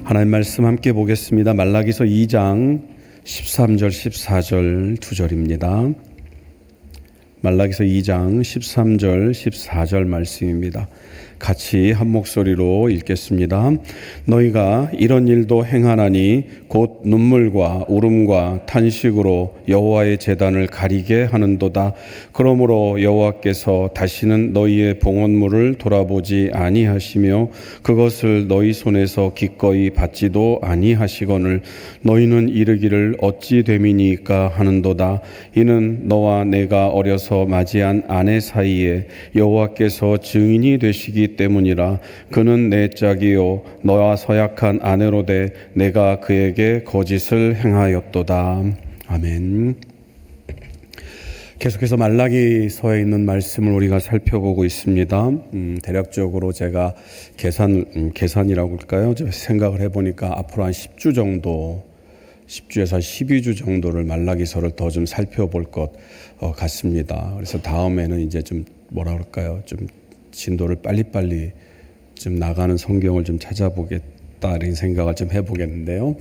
하나님 말씀 함께 보겠습니다. 말라기서 2장 13절 14절 2절입니다. 말라기서 2장 13절 14절 말씀입니다. 같이 한 목소리로 읽겠습니다. 너희가 이런 일도 행하나니 곧 눈물과 울음과 탄식으로 여호와의 제단을 가리게 하는도다. 그러므로 여호와께서 다시는 너희의 봉헌물을 돌아보지 아니하시며 그것을 너희 손에서 기꺼이 받지도 아니하시거늘 너희는 이르기를 어찌 됨이니까 하는도다. 이는 너와 내가 어려서 맞이한 아내 사이에 여호와께서 증인이 되시기 때문이라. 그는 내 짝이요 너와 서약한 아내로 돼 내가 그에게 거짓을 행하였도다. 아멘. 계속해서 말라기서에 있는 말씀을 우리가 살펴보고 있습니다. 대략적으로 제가 계산이라고 할까요? 생각을 해보니까 앞으로 한 10주 정도 10주에서 12주 정도를 말라기서를 더 좀 살펴볼 것 같습니다. 그래서 다음에는 이제 좀 뭐라 그럴까요? 좀 진도를 빨리빨리 좀 나가는 성경을 좀 찾아보겠다는 생각을 좀 해보겠는데요.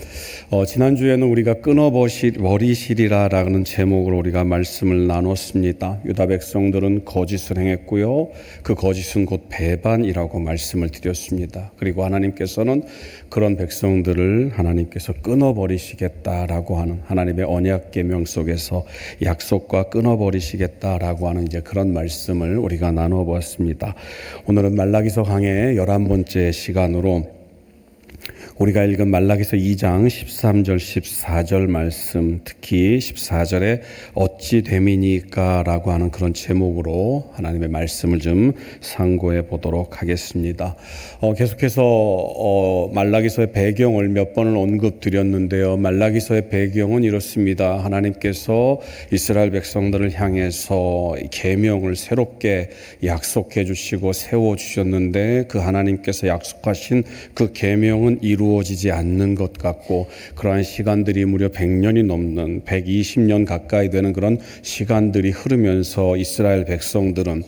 지난주에는 우리가 끊어버리시리라라는 제목으로 우리가 말씀을 나눴습니다. 유다 백성들은 거짓을 행했고요. 그 거짓은 곧 배반이라고 말씀을 드렸습니다. 그리고 하나님께서는 그런 백성들을 하나님께서 끊어버리시겠다라고 하는 하나님의 언약 계명 속에서 약속과 끊어버리시겠다라고 하는 이제 그런 말씀을 우리가 나눠보았습니다. 오늘은 말라기서 강의 11번째 시간으로 우리가 읽은 말라기서 2장 13절 14절 말씀, 특히 14절에 어찌 됨이니까 라고 하는 그런 제목으로 하나님의 말씀을 좀 상고해 보도록 하겠습니다. 계속해서 말라기서의 배경을 몇 번을 언급드렸는데요. 말라기서의 배경은 이렇습니다. 하나님께서 이스라엘 백성들을 향해서 계명을 새롭게 약속해 주시고 세워주셨는데 그 하나님께서 약속하신 그 계명은 이루어지지 않는 것 같고 그러한 시간들이 무려 100년이 넘는 120년 가까이 되는 그런 시간들이 흐르면서 이스라엘 백성들은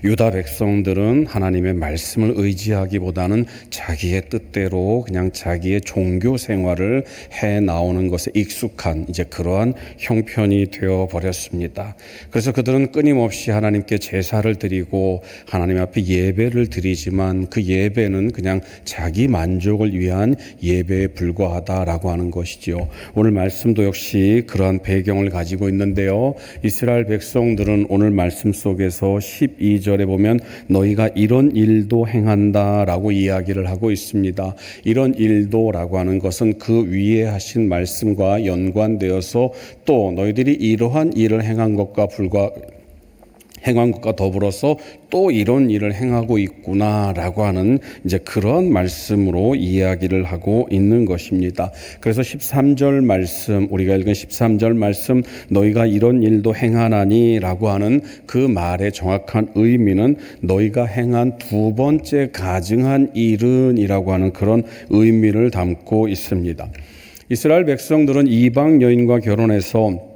유다 백성들은 하나님의 말씀을 의지하기보다는 자기의 뜻대로 그냥 자기의 종교 생활을 해 나오는 것에 익숙한 이제 그러한 형편이 되어 버렸습니다. 그래서 그들은 끊임없이 하나님께 제사를 드리고 하나님 앞에 예배를 드리지만 그 예배는 그냥 자기 만족을 위한 예배에 불과하다라고 하는 것이지요. 오늘 말씀도 역시 그러한 배경을 가지고 있는데요. 이스라엘 백성들은 오늘 말씀 속에서 12절에 보면 너희가 이런 일도 행한다라고 이야기를 하고 있습니다. 이런 일도라고 하는 것은 그 위에 하신 말씀과 연관되어서 또 너희들이 이러한 일을 행한 것과 더불어서 또 이런 일을 행하고 있구나라고 하는 이제 그런 말씀으로 이야기를 하고 있는 것입니다. 그래서 13절 말씀, 우리가 읽은 13절 말씀, 너희가 이런 일도 행하나니라고 하는 그 말의 정확한 의미는 너희가 행한 두 번째 가증한 일은이라고 하는 그런 의미를 담고 있습니다. 이스라엘 백성들은 이방 여인과 결혼해서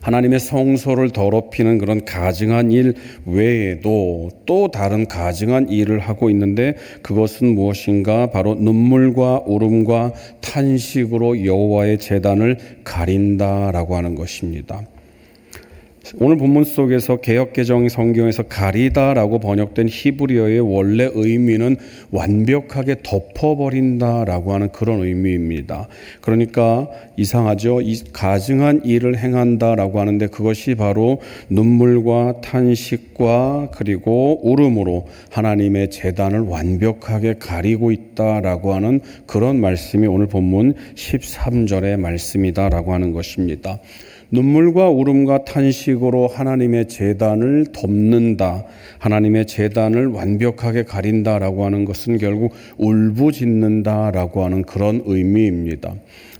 하나님의 성소를 더럽히는 그런 가증한 일 외에도 또 다른 가증한 일을 하고 있는데 그것은 무엇인가? 바로 눈물과 울음과 탄식으로 여호와의 제단을 가린다라고 하는 것입니다. 오늘 본문 속에서 개역개정 성경에서 가리다라고 번역된 히브리어의 원래 의미는 완벽하게 덮어버린다라고 하는 그런 의미입니다. 그러니까 이상하죠. 이 가증한 일을 행한다라고 하는데 그것이 바로 눈물과 탄식과 그리고 울음으로 하나님의 제단을 완벽하게 가리고 있다라고 하는 그런 말씀이 오늘 본문 13절의 말씀이다라고 하는 것입니다. 눈물과 울음과 탄식으로 하나님의 제단을 덮는다. 하나님의 제단을 완벽하게 가린다라고 하는 것은 결국 울부짖는다라고 하는 그런 의미입니다.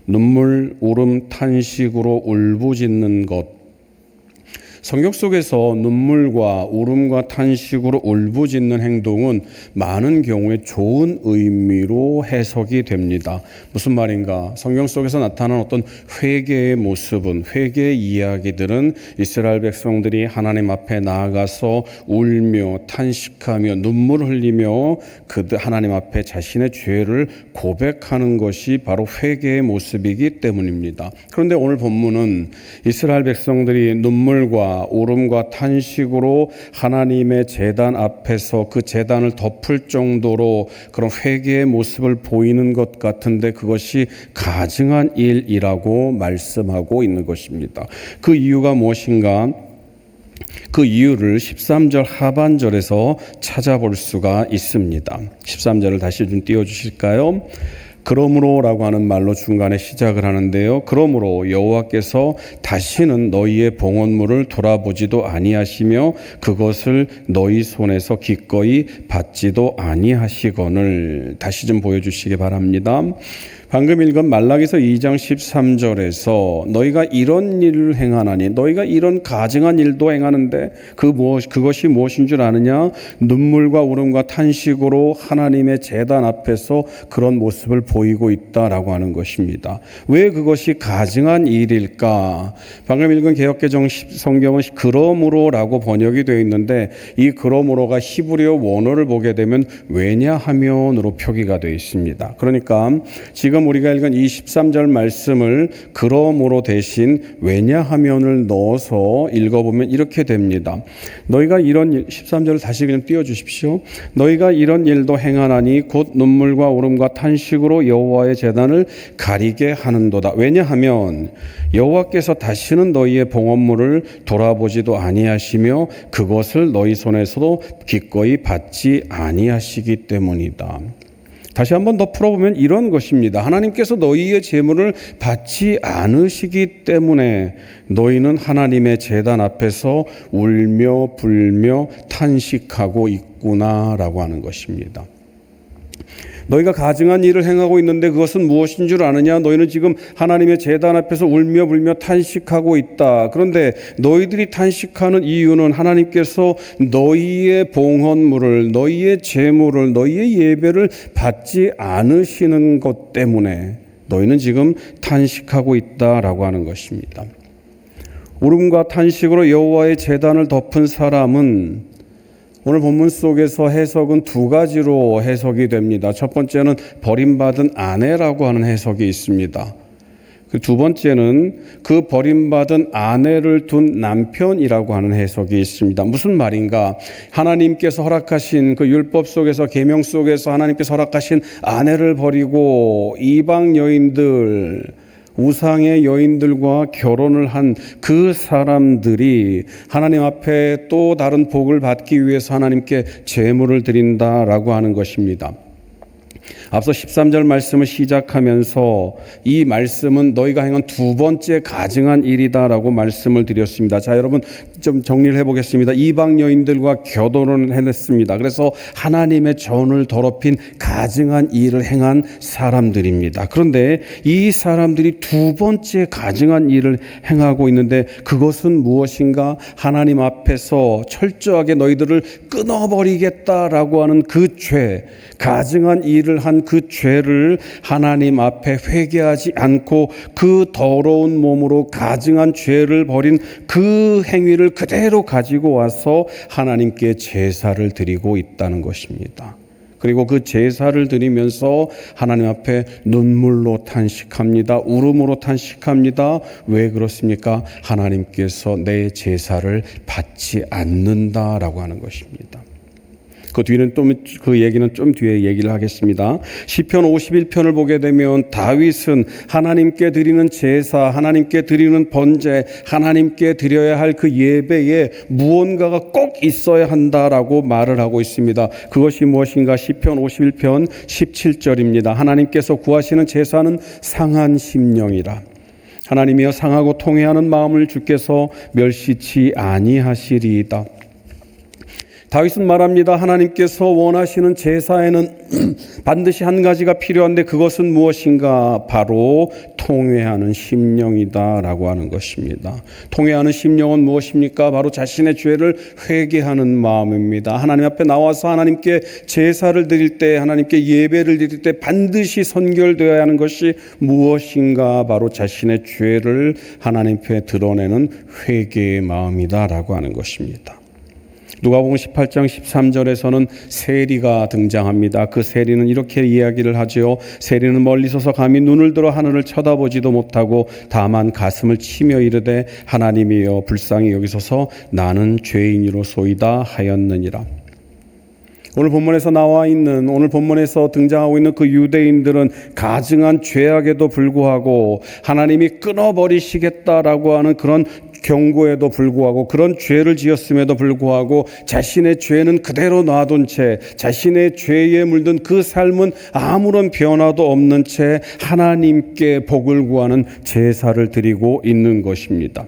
눈물, 울음, 탄식으로 울부짖는 것. 성경 속에서 눈물과 울음과 탄식으로 울부짖는 행동은 많은 경우에 좋은 의미로 해석이 됩니다. 무슨 말인가? 성경 속에서 나타난 어떤 회개의 모습은, 회개의 이야기들은 이스라엘 백성들이 하나님 앞에 나아가서 울며 탄식하며 눈물 흘리며 하나님 앞에 자신의 죄를 고백하는 것이 바로 회개의 모습이기 때문입니다. 그런데 오늘 본문은 이스라엘 백성들이 눈물과 울음과 탄식으로 하나님의 제단 앞에서 그 제단을 덮을 정도로 그런 회개의 모습을 보이는 것 같은데 그것이 가증한 일이라고 말씀하고 있는 것입니다. 그 이유가 무엇인가? 그 이유를 13절 하반절에서 찾아볼 수가 있습니다. 13절을 다시 좀 띄워주실까요? 그러므로라고 하는 말로 중간에 시작을 하는데요. 그러므로 여호와께서 다시는 너희의 봉헌물을 돌아보지도 아니하시며 그것을 너희 손에서 기꺼이 받지도 아니하시거늘. 다시 좀 보여주시기 바랍니다. 방금 읽은 말라기서 2장 13절에서 너희가 이런 일을 행하나니, 너희가 이런 가증한 일도 행하는데 그것이 무엇인 줄 아느냐? 눈물과 울음과 탄식으로 하나님의 제단 앞에서 그런 모습을 보이고 있다라고 하는 것입니다. 왜 그것이 가증한 일일까? 방금 읽은 개역개정 성경은 그러므로라고 번역이 되어 있는데 이 그러므로가 히브리어 원어를 보게 되면 왜냐하면으로 표기가 되어 있습니다. 그러니까 지금 우리가 읽은 이 13절 말씀을 그러므로 대신 왜냐하면을 넣어서 읽어보면 이렇게 됩니다. 너희가 이런 13절을 다시 그냥 띄워주십시오. 너희가 이런 일도 행하나니 곧 눈물과 울음과 탄식으로 여호와의 제단을 가리게 하는도다. 왜냐하면 여호와께서 다시는 너희의 봉헌물을 돌아보지도 아니하시며 그것을 너희 손에서도 기꺼이 받지 아니하시기 때문이다. 다시 한번 더 풀어보면 이런 것입니다. 하나님께서 너희의 제물을 받지 않으시기 때문에 너희는 하나님의 제단 앞에서 울며 불며 탄식하고 있구나라고 하는 것입니다. 너희가 가증한 일을 행하고 있는데 그것은 무엇인 줄 아느냐? 너희는 지금 하나님의 제단 앞에서 울며 불며 탄식하고 있다. 그런데 너희들이 탄식하는 이유는 하나님께서 너희의 봉헌물을, 너희의 제물을, 너희의 예배를 받지 않으시는 것 때문에 너희는 지금 탄식하고 있다라고 하는 것입니다. 울음과 탄식으로 여호와의 제단을 덮은 사람은 오늘 본문 속에서 해석은 두 가지로 해석이 됩니다. 첫 번째는 버림받은 아내라고 하는 해석이 있습니다. 그 두 번째는 그 버림받은 아내를 둔 남편이라고 하는 해석이 있습니다. 무슨 말인가? 하나님께서 허락하신 그 율법 속에서, 계명 속에서 하나님께서 허락하신 아내를 버리고 이방 여인들, 우상의 여인들과 결혼을 한 그 사람들이 하나님 앞에 또 다른 복을 받기 위해서 하나님께 제물을 드린다라고 하는 것입니다. 앞서 13절 말씀을 시작하면서 이 말씀은 너희가 행한 두 번째 가증한 일이다라고 말씀을 드렸습니다. 자, 여러분 좀 정리를 해보겠습니다. 이방 여인들과 결혼을 해냈습니다. 그래서 하나님의 전을 더럽힌 가증한 일을 행한 사람들입니다. 그런데 이 사람들이 두 번째 가증한 일을 행하고 있는데 그것은 무엇인가? 하나님 앞에서 철저하게 너희들을 끊어버리겠다라고 하는 그 죄, 가증한 일을 한 그 죄를 하나님 앞에 회개하지 않고 그 더러운 몸으로 가증한 죄를 벌인 그 행위를 그대로 가지고 와서 하나님께 제사를 드리고 있다는 것입니다. 그리고 그 제사를 드리면서 하나님 앞에 눈물로 탄식합니다. 울음으로 탄식합니다. 왜 그렇습니까? 하나님께서 내 제사를 받지 않는다라고 하는 것입니다. 그 뒤는 또 그 얘기는 좀 뒤에 얘기를 하겠습니다. 시편 51편을 보게 되면 다윗은 하나님께 드리는 제사, 하나님께 드리는 번제, 하나님께 드려야 할 그 예배에 무언가가 꼭 있어야 한다라고 말을 하고 있습니다. 그것이 무엇인가? 시편 51편 17절입니다. 하나님께서 구하시는 제사는 상한 심령이라. 하나님이여 상하고 통회하는 마음을 주께서 멸시치 아니하시리이다. 다윗은 말합니다. 하나님께서 원하시는 제사에는 반드시 한 가지가 필요한데 그것은 무엇인가? 바로 통회하는 심령이다 라고 하는 것입니다. 통회하는 심령은 무엇입니까? 바로 자신의 죄를 회개하는 마음입니다. 하나님 앞에 나와서 하나님께 제사를 드릴 때, 하나님께 예배를 드릴 때 반드시 선결되어야 하는 것이 무엇인가? 바로 자신의 죄를 하나님 앞에 드러내는 회개의 마음이다 라고 하는 것입니다. 누가복음 18장 13절에서는 세리가 등장합니다. 그 세리는 이렇게 이야기를 하죠. 세리는 멀리 서서 감히 눈을 들어 하늘을 쳐다보지도 못하고 다만 가슴을 치며 이르되 하나님이여 불쌍히 여기소서 나는 죄인이로소이다 하였느니라. 오늘 본문에서 오늘 본문에서 등장하고 있는 그 유대인들은 가증한 죄악에도 불구하고 하나님이 끊어버리시겠다라고 하는 그런 경고에도 불구하고 그런 죄를 지었음에도 불구하고 자신의 죄는 그대로 놔둔 채 자신의 죄에 물든 그 삶은 아무런 변화도 없는 채 하나님께 복을 구하는 제사를 드리고 있는 것입니다.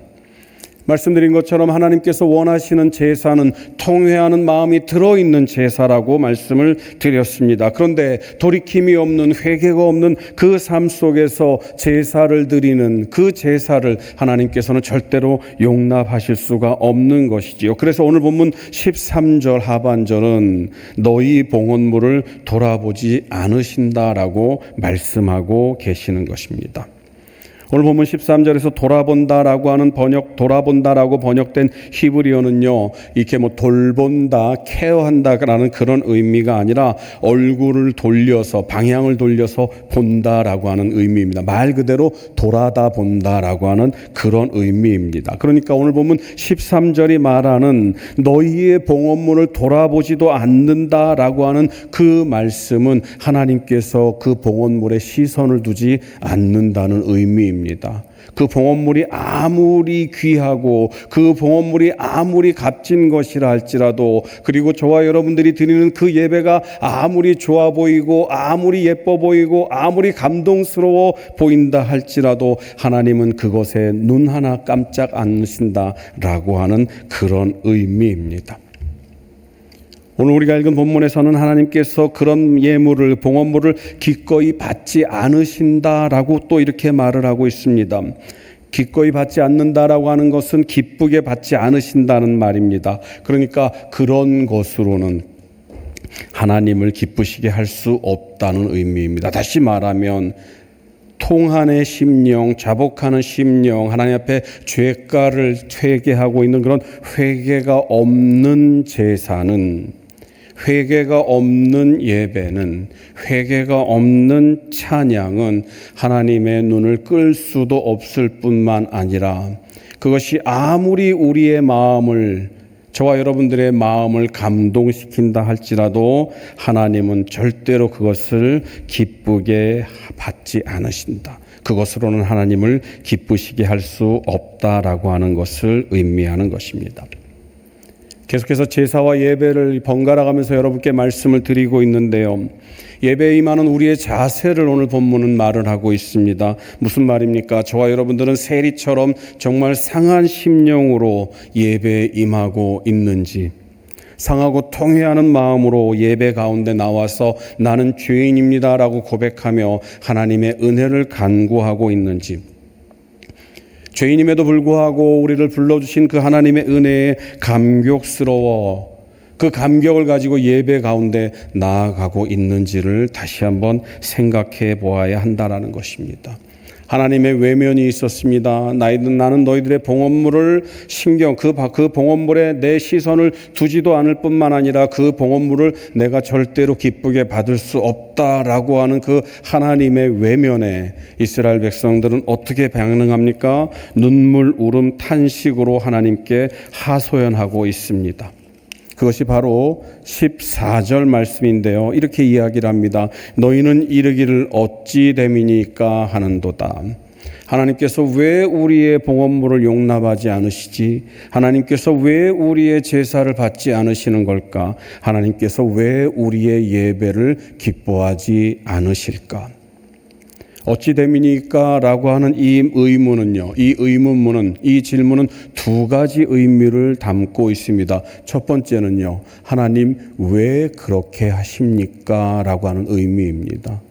말씀드린 것처럼 하나님께서 원하시는 제사는 통회하는 마음이 들어있는 제사라고 말씀을 드렸습니다. 그런데 돌이킴이 없는 회개가 없는 그 삶 속에서 제사를 드리는 그 제사를 하나님께서는 절대로 용납하실 수가 없는 것이지요. 그래서 오늘 본문 13절 하반절은 너희 봉헌물을 돌아보지 않으신다라고 말씀하고 계시는 것입니다. 오늘 보면 13절에서 돌아본다라고 번역된 히브리어는요, 이렇게 돌본다, 케어한다라는 그런 의미가 아니라 얼굴을 돌려서, 방향을 돌려서 본다라고 하는 의미입니다. 말 그대로 돌아다 본다라고 하는 그런 의미입니다. 그러니까 오늘 보면 13절이 말하는 너희의 봉헌물을 돌아보지도 않는다라고 하는 그 말씀은 하나님께서 그 봉헌물에 시선을 두지 않는다는 의미입니다. 그 봉헌물이 아무리 귀하고 그 봉헌물이 아무리 값진 것이라 할지라도, 그리고 저와 여러분들이 드리는 그 예배가 아무리 좋아 보이고 아무리 예뻐 보이고 아무리 감동스러워 보인다 할지라도 하나님은 그것에 눈 하나 깜짝 안 하신다라고 하는 그런 의미입니다. 오늘 우리가 읽은 본문에서는 하나님께서 그런 예물을, 봉헌물을 기꺼이 받지 않으신다라고 또 이렇게 말을 하고 있습니다. 기꺼이 받지 않는다라고 하는 것은 기쁘게 받지 않으신다는 말입니다. 그러니까 그런 것으로는 하나님을 기쁘시게 할 수 없다는 의미입니다. 다시 말하면 통한의 심령, 자복하는 심령, 하나님 앞에 죄가를 회개하고 있는 그런 회개가 없는 제사는, 회개가 없는 예배는, 회개가 없는 찬양은 하나님의 눈을 끌 수도 없을 뿐만 아니라 그것이 아무리 우리의 마음을, 저와 여러분들의 마음을 감동시킨다 할지라도 하나님은 절대로 그것을 기쁘게 받지 않으신다. 그것으로는 하나님을 기쁘시게 할 수 없다라고 하는 것을 의미하는 것입니다. 계속해서 제사와 예배를 번갈아 가면서 여러분께 말씀을 드리고 있는데요. 예배에 임하는 우리의 자세를 오늘 본문은 말을 하고 있습니다. 무슨 말입니까? 저와 여러분들은 세리처럼 정말 상한 심령으로 예배에 임하고 있는지, 상하고 통회하는 마음으로 예배 가운데 나와서 나는 죄인입니다라고 고백하며 하나님의 은혜를 간구하고 있는지, 죄인임에도 불구하고 우리를 불러주신 그 하나님의 은혜에 감격스러워 그 감격을 가지고 예배 가운데 나아가고 있는지를 다시 한번 생각해 보아야 한다라는 것입니다. 하나님의 외면이 있었습니다. 나는 너희들의 봉헌물을 그 봉헌물에 내 시선을 두지도 않을 뿐만 아니라 그 봉헌물을 내가 절대로 기쁘게 받을 수 없다라고 하는 그 하나님의 외면에 이스라엘 백성들은 어떻게 반응합니까? 눈물, 울음, 탄식으로 하나님께 하소연하고 있습니다. 그것이 바로 14절 말씀인데요. 이렇게 이야기를 합니다. 너희는 이르기를 어찌 됨이니까 하는도다. 하나님께서 왜 우리의 봉헌물을 용납하지 않으시지? 하나님께서 왜 우리의 제사를 받지 않으시는 걸까? 하나님께서 왜 우리의 예배를 기뻐하지 않으실까? 어찌 됨이니까? 라고 하는 이 의문은요, 이 의문문은, 이 질문은 두 가지 의미를 담고 있습니다. 첫 번째는요, 하나님 왜 그렇게 하십니까? 라고 하는 의미입니다.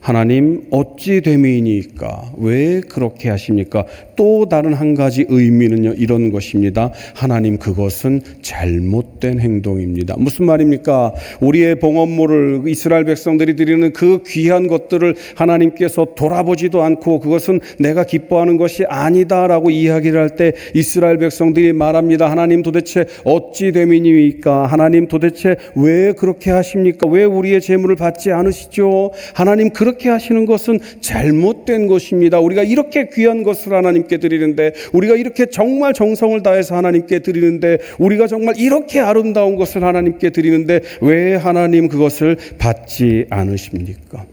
하나님 어찌 됨이니까? 왜 그렇게 하십니까? 또 다른 한 가지 의미는요, 이런 것입니다. 하나님 그것은 잘못된 행동입니다. 무슨 말입니까? 우리의 봉헌물을 이스라엘 백성들이 드리는 그 귀한 것들을 하나님께서 돌아보지도 않고 그것은 내가 기뻐하는 것이 아니다라고 이야기를 할 때 이스라엘 백성들이 말합니다. 하나님 도대체 어찌 됨이니까? 하나님 도대체 왜 그렇게 하십니까? 왜 우리의 재물을 받지 않으시죠? 하나님 그렇게 하시는 것은 잘못된 것입니다. 우리가 이렇게 귀한 것을 하나님께 드리는데, 우리가 이렇게 정말 정성을 다해서 하나님께 드리는데, 우리가 정말 이렇게 아름다운 것을 하나님께 드리는데 왜 하나님 그것을 받지 않으십니까?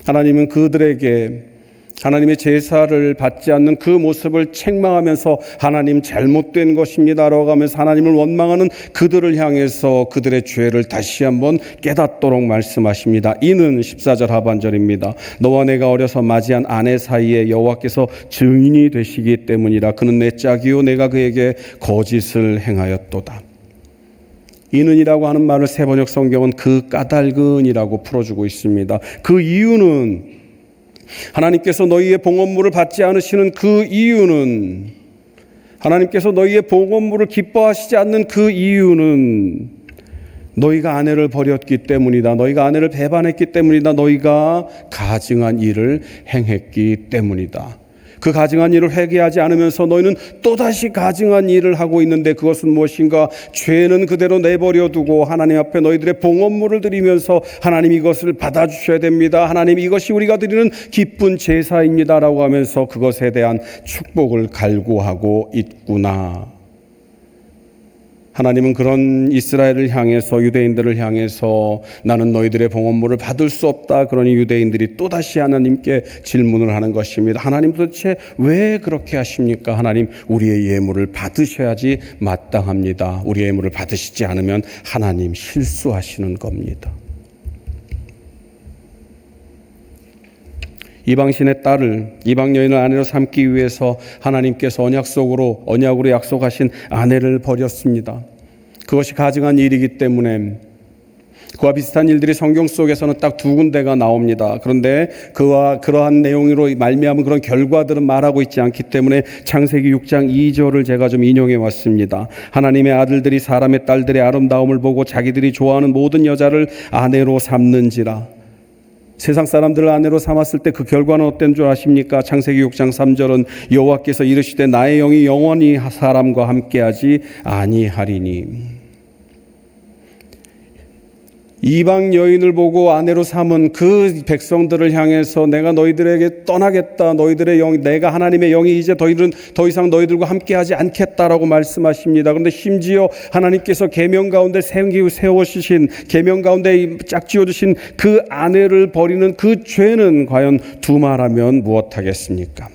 하나님은 그들에게 하나님의 제사를 받지 않는 그 모습을 책망하면서 하나님 잘못된 것입니다라고 하면서 하나님을 원망하는 그들을 향해서 그들의 죄를 다시 한번 깨닫도록 말씀하십니다. 이는 14절 하반절입니다. 너와 내가 어려서 맞이한 아내 사이에 여호와께서 증인이 되시기 때문이라. 그는 내 짝이요 내가 그에게 거짓을 행하였도다. 이는이라고 하는 말을 세번역 성경은 그 까닭은이라고 풀어주고 있습니다. 그 이유는, 하나님께서 너희의 봉헌물을 받지 않으시는 그 이유는, 하나님께서 너희의 봉헌물을 기뻐하시지 않는 그 이유는 너희가 아내를 버렸기 때문이다. 너희가 아내를 배반했기 때문이다. 너희가 가증한 일을 행했기 때문이다. 그 가증한 일을 회개하지 않으면서 너희는 또다시 가증한 일을 하고 있는데, 그것은 무엇인가? 죄는 그대로 내버려 두고 하나님 앞에 너희들의 봉헌물을 드리면서 하나님 이것을 받아주셔야 됩니다. 하나님 이것이 우리가 드리는 기쁜 제사입니다 라고 하면서 그것에 대한 축복을 갈구하고 있구나. 하나님은 그런 이스라엘을 향해서, 유대인들을 향해서 나는 너희들의 봉헌물을 받을 수 없다. 그러니 유대인들이 또다시 하나님께 질문을 하는 것입니다. 하나님 도대체 왜 그렇게 하십니까? 하나님 우리의 예물을 받으셔야지 마땅합니다. 우리의 예물을 받으시지 않으면 하나님 실수하시는 겁니다. 이방신의 딸을, 이방 여인을 아내로 삼기 위해서 하나님께서 언약으로 약속하신 아내를 버렸습니다. 그것이 가증한 일이기 때문에 그와 비슷한 일들이 성경 속에서는 딱 두 군데가 나옵니다. 그런데 그러한 내용으로 말미암은 그런 결과들은 말하고 있지 않기 때문에 창세기 6장 2절을 제가 좀 인용해 왔습니다. 하나님의 아들들이 사람의 딸들의 아름다움을 보고 자기들이 좋아하는 모든 여자를 아내로 삼는지라. 세상 사람들을 아내로 삼았을 때 그 결과는 어떤 줄 아십니까? 창세기 6장 3절은 여호와께서 이르시되 나의 영이 영원히 사람과 함께하지 아니하리니. 이방 여인을 보고 아내로 삼은 그 백성들을 향해서 내가 너희들에게 떠나겠다. 너희들의 영, 내가 하나님의 영이 이제 더 이상 너희들과 함께하지 않겠다라고 말씀하십니다. 그런데 심지어 하나님께서 계명 가운데 세워주신, 계명 가운데 짝지어주신 그 아내를 버리는 그 죄는 과연 두말하면 무엇하겠습니까?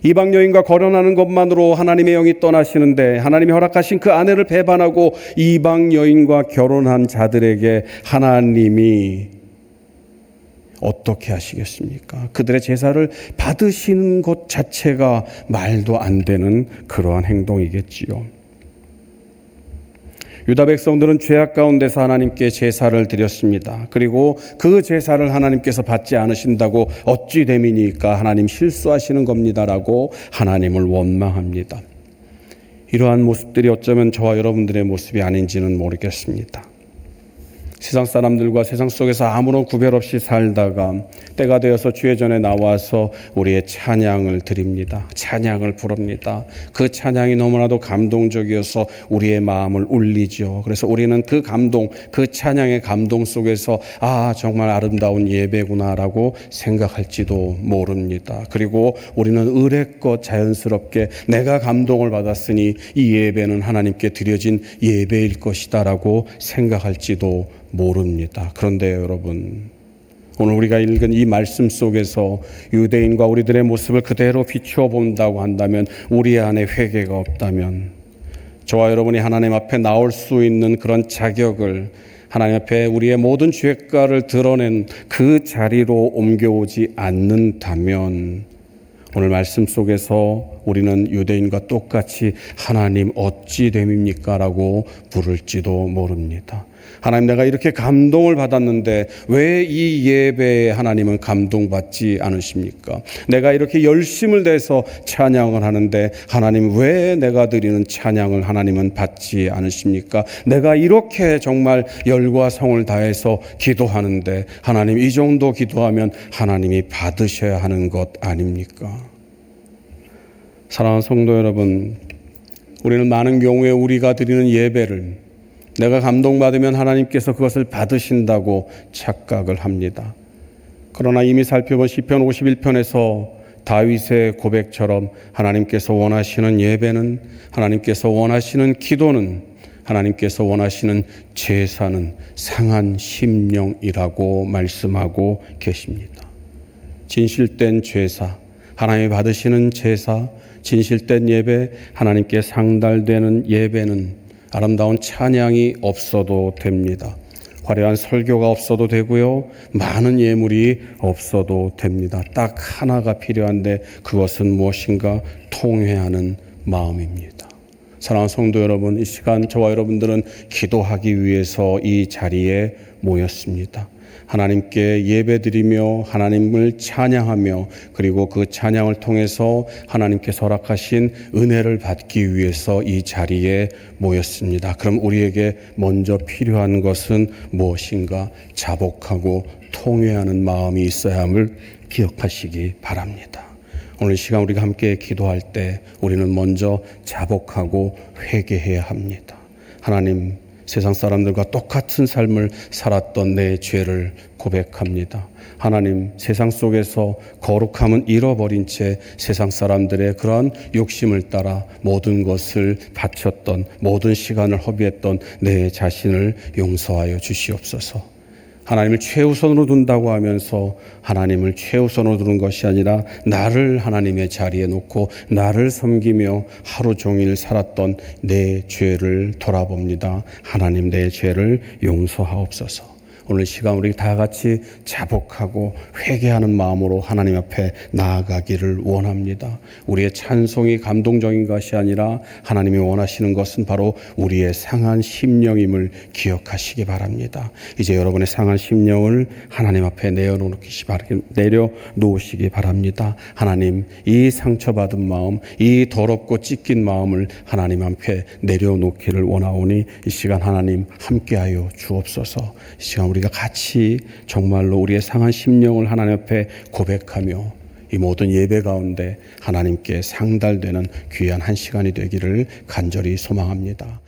이방 여인과 거론하는 것만으로 하나님의 영이 떠나시는데, 하나님이 허락하신 그 아내를 배반하고 이방 여인과 결혼한 자들에게 하나님이 어떻게 하시겠습니까? 그들의 제사를 받으시는 것 자체가 말도 안 되는 그러한 행동이겠지요. 유다 백성들은 죄악 가운데서 하나님께 제사를 드렸습니다. 그리고 그 제사를 하나님께서 받지 않으신다고 어찌 됨이니까? 하나님 실수하시는 겁니다라고 하나님을 원망합니다. 이러한 모습들이 어쩌면 저와 여러분들의 모습이 아닌지는 모르겠습니다. 세상 사람들과 세상 속에서 아무런 구별 없이 살다가 때가 되어서 주의 전에 나와서 우리의 찬양을 드립니다. 찬양을 부릅니다. 그 찬양이 너무나도 감동적이어서 우리의 마음을 울리죠. 그래서 우리는 그 감동, 그 찬양의 감동 속에서 정말 아름다운 예배구나라고 생각할지도 모릅니다. 그리고 우리는 의례껏 자연스럽게 내가 감동을 받았으니 이 예배는 하나님께 드려진 예배일 것이다라고 생각할지도 모릅니다. 그런데 여러분, 오늘 우리가 읽은 이 말씀 속에서 유대인과 우리들의 모습을 그대로 비추어 본다고 한다면, 우리 안에 회개가 없다면, 저와 여러분이 하나님 앞에 나올 수 있는 그런 자격을 하나님 앞에 우리의 모든 죄가를 드러낸 그 자리로 옮겨오지 않는다면 오늘 말씀 속에서 우리는 유대인과 똑같이 하나님 어찌 됨입니까? 라고 물을지도 모릅니다. 하나님, 내가 이렇게 감동을 받았는데 왜 이 예배에 하나님은 감동받지 않으십니까? 내가 이렇게 열심을 내서 찬양을 하는데 하나님, 왜 내가 드리는 찬양을 하나님은 받지 않으십니까? 내가 이렇게 정말 열과 성을 다해서 기도하는데 하나님, 이 정도 기도하면 하나님이 받으셔야 하는 것 아닙니까? 사랑하는 성도 여러분, 우리는 많은 경우에 우리가 드리는 예배를 내가 감동받으면 하나님께서 그것을 받으신다고 착각을 합니다. 그러나 이미 살펴본 시편 51편에서 다윗의 고백처럼 하나님께서 원하시는 예배는, 하나님께서 원하시는 기도는, 하나님께서 원하시는 제사는 상한 심령이라고 말씀하고 계십니다. 진실된 제사, 하나님이 받으시는 제사, 진실된 예배, 하나님께 상달되는 예배는 아름다운 찬양이 없어도 됩니다. 화려한 설교가 없어도 되고요. 많은 예물이 없어도 됩니다. 딱 하나가 필요한데 그것은 무엇인가? 통회하는 마음입니다. 사랑하는 성도 여러분, 이 시간 저와 여러분들은 기도하기 위해서 이 자리에 모였습니다. 하나님께 예배드리며 하나님을 찬양하며 그리고 그 찬양을 통해서 하나님께서 허락하신 은혜를 받기 위해서 이 자리에 모였습니다. 그럼 우리에게 먼저 필요한 것은 무엇인가? 자복하고 통회하는 마음이 있어야 함을 기억하시기 바랍니다. 오늘 시간 우리가 함께 기도할 때 우리는 먼저 자복하고 회개해야 합니다. 하나님, 세상 사람들과 똑같은 삶을 살았던 내 죄를 고백합니다. 하나님, 세상 속에서 거룩함은 잃어버린 채 세상 사람들의 그러한 욕심을 따라 모든 것을 바쳤던, 모든 시간을 허비했던 내 자신을 용서하여 주시옵소서. 하나님을 최우선으로 둔다고 하면서 하나님을 최우선으로 두는 것이 아니라 나를 하나님의 자리에 놓고 나를 섬기며 하루 종일 살았던 내 죄를 돌아봅니다. 하나님, 내 죄를 용서하옵소서. 오늘 시간 우리 다 같이 자복하고 회개하는 마음으로 하나님 앞에 나아가기를 원합니다. 우리의 찬송이 감동적인 것이 아니라 하나님이 원하시는 것은 바로 우리의 상한 심령임을 기억하시기 바랍니다. 이제 여러분의 상한 심령을 하나님 앞에 내려놓으시기 바랍니다. 하나님, 이 상처받은 마음, 이 더럽고 찢긴 마음을 하나님 앞에 내려놓기를 원하오니 이 시간 하나님 함께하여 주옵소서. 이 시간 우리가 같이 정말로 우리의 상한 심령을 하나님 앞에 고백하며 이 모든 예배 가운데 하나님께 상달되는 귀한 한 시간이 되기를 간절히 소망합니다.